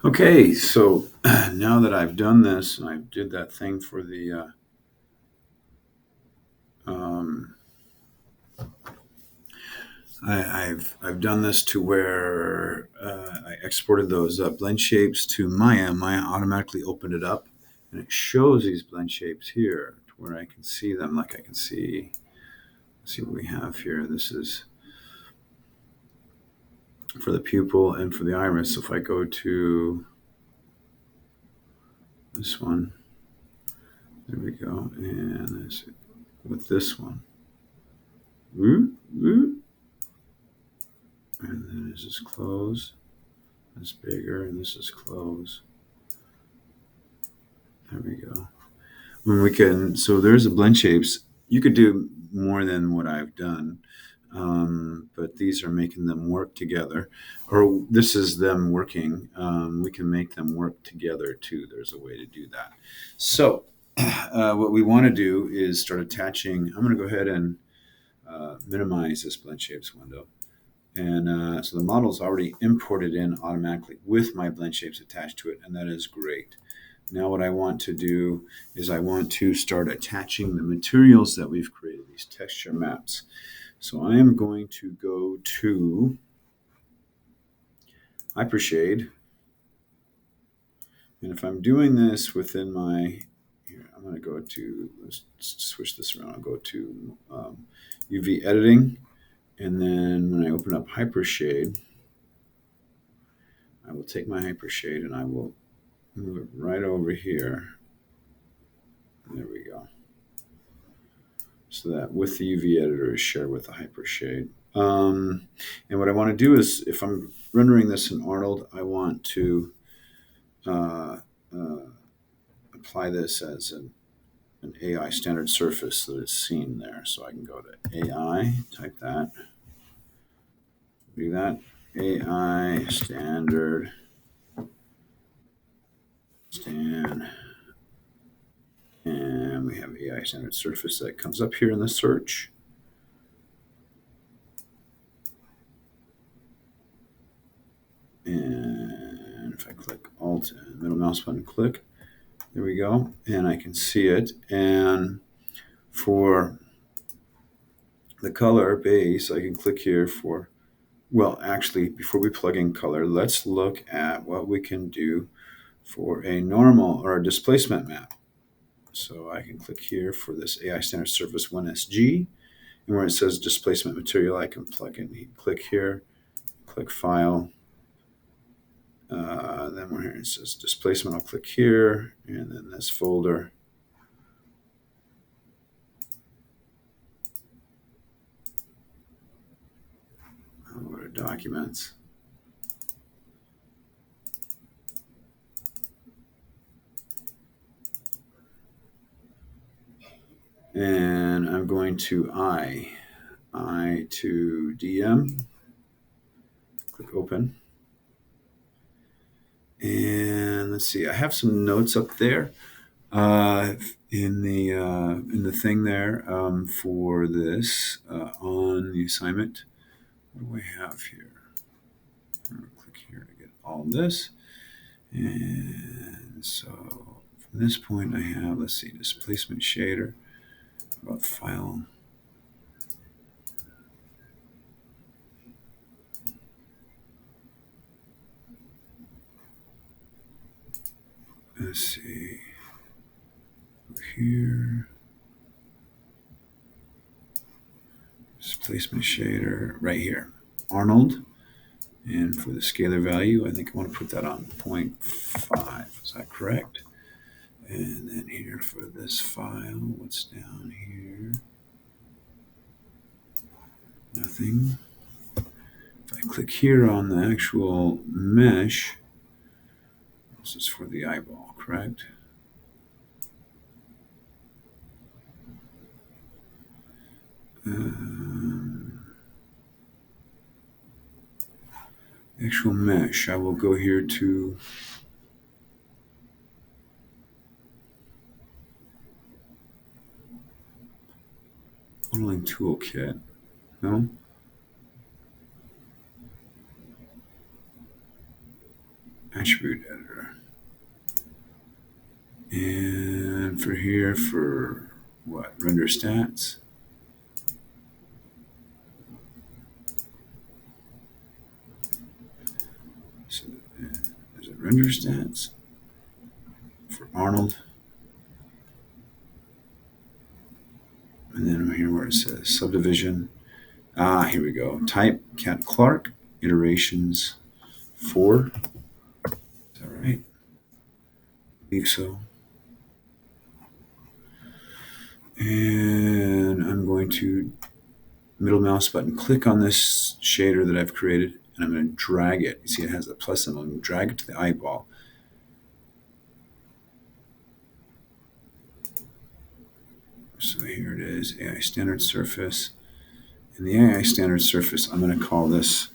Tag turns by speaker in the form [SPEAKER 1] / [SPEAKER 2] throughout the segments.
[SPEAKER 1] Okay, so now that I've done this, I did that thing for the. Um, I've done this to where I exported those blend shapes to Maya. Maya automatically opened it up, and it shows these blend shapes here to where I can see them. Like I can see what we have here. This is for the pupil and for the iris. So if I go to this one, there we go, and with this one. Woo, woo. And then this is close. It's bigger, and this is close. There we go. When we can, so there's the blend shapes. You could do more than what I've done, but these are making them work together. Or this is them working. We can make them work together too. There's a way to do that. So what we want to do is start attaching. I'm going to go ahead and minimize this blend shapes window. And so the model is already imported in automatically with my blend shapes attached to it, and that is great. Now what I want to do is I want to start attaching the materials that we've created, these texture maps. So I am going to go to Hypershade, and if I'm doing this within my, here, I'm going to go to, let's switch this around, I'll go to UV editing, and then when I open up Hypershade, I will take my Hypershade and I will move it right over here. There we go. So that with the UV editor is shared with the Hypershade. And what I want to do is, if I'm rendering this in Arnold, I want to uh, uh, apply this as an AI standard surface so that it's seen there. So I can go to AI, type that, do that, AI standard, and we have AI standard surface that comes up here in the search. And if I click Alt and middle mouse button click, there we go, and I can see it. And for the color base, I can click here for, well, actually, before we plug in color, let's look at what we can do for a normal or a displacement map. So I can click here for this AI standard surface 1SG, and where it says displacement material, I can plug in, click here, click file. Then we're here, it says displacement, I'll click here, and then this folder. I'll go to documents. And I'm going to I to DM, click open. And let's see, I have some notes up there in the thing there for this on the assignment. What do we have here? I'm going to click here to get all of this. And so from this point I have, let's see, displacement shader, about file. Let's see, here, displacement shader right here, Arnold. And for the scalar value, I think I want to put that on 0.5. Is that correct? And then here for this file, what's down here? Nothing. If I click here on the actual mesh, this is for the eyeball, correct? Actual mesh, I will go here to modeling toolkit. No? attribute editor. And for here, for what? Render stats. So, is it render stats? For Arnold. And then here where it says subdivision. Here we go. Type Cat Clark, iterations 4. Is that right? I believe so. And I'm going to middle mouse button, click on this shader that I've created, and I'm going to drag it. You see it has a plus symbol. I'm going to drag it to the eyeball. So here it is, AI standard surface. In the AI standard surface, I'm going to call this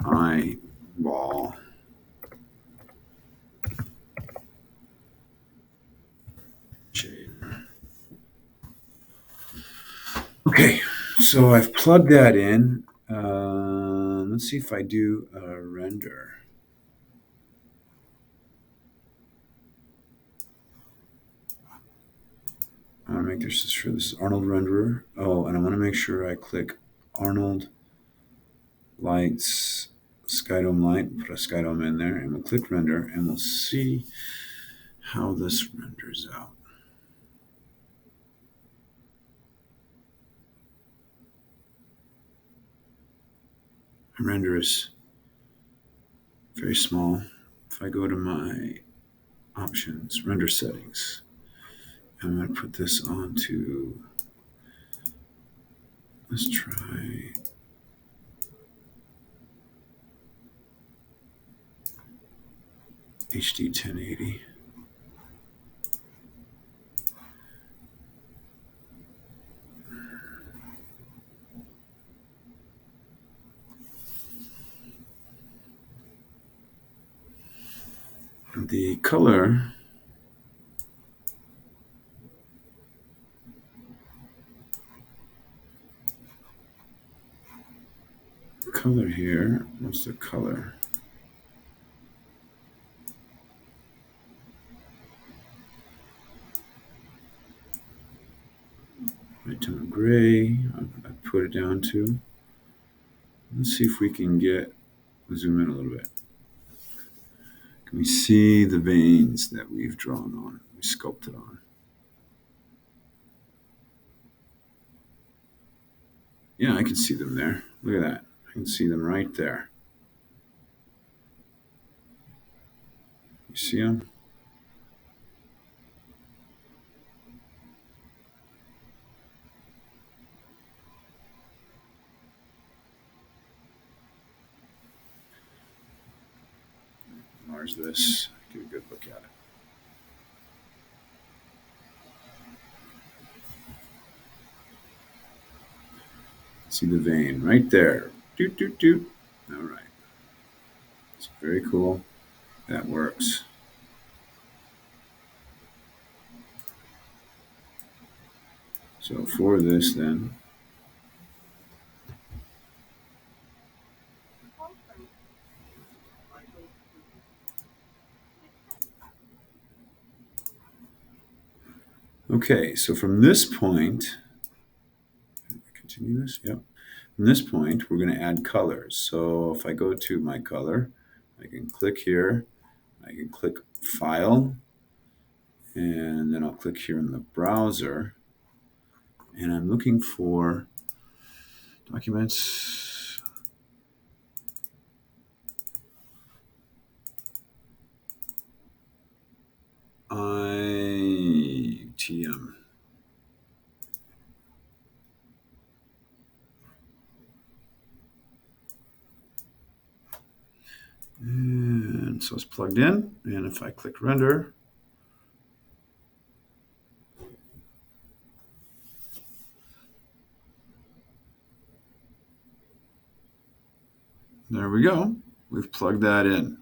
[SPEAKER 1] eyeball. Shade. Okay, so I've plugged that in. Let's see if I do a render. I want to make this sure this is Arnold renderer. Oh, and I want to make sure I click Arnold lights, Skydome light, put a Skydome in there, and we'll click render, and we'll see how this renders out. The render is very small. If I go to my options, render settings, I'm going to put this on to, let's try HD 1080. The color here, what's the color? Right to gray, I put it down to. Let's see if we can get, zoom in a little bit. Can we see the veins that we've drawn on, we sculpted on? Yeah, I can see them there. Look at that. I can see them right there. You see them? Where's this? Get a good look at it. See the vein right there. Doot, doot, doot. All right. It's very cool. That works. So for this then, okay, so from this point, continue this, yep. From this point, we're going to add colors. So if I go to my color, I can click here, I can click File, and then I'll click here in the browser, and I'm looking for documents. ITM. And so it's plugged in. And if I click render, there we go. We've plugged that in.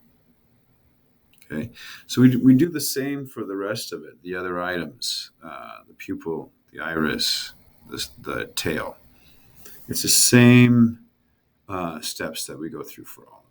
[SPEAKER 1] Okay, so we do the same for the rest of it, the other items, the pupil, the iris, the tail. It's the same steps that we go through for all.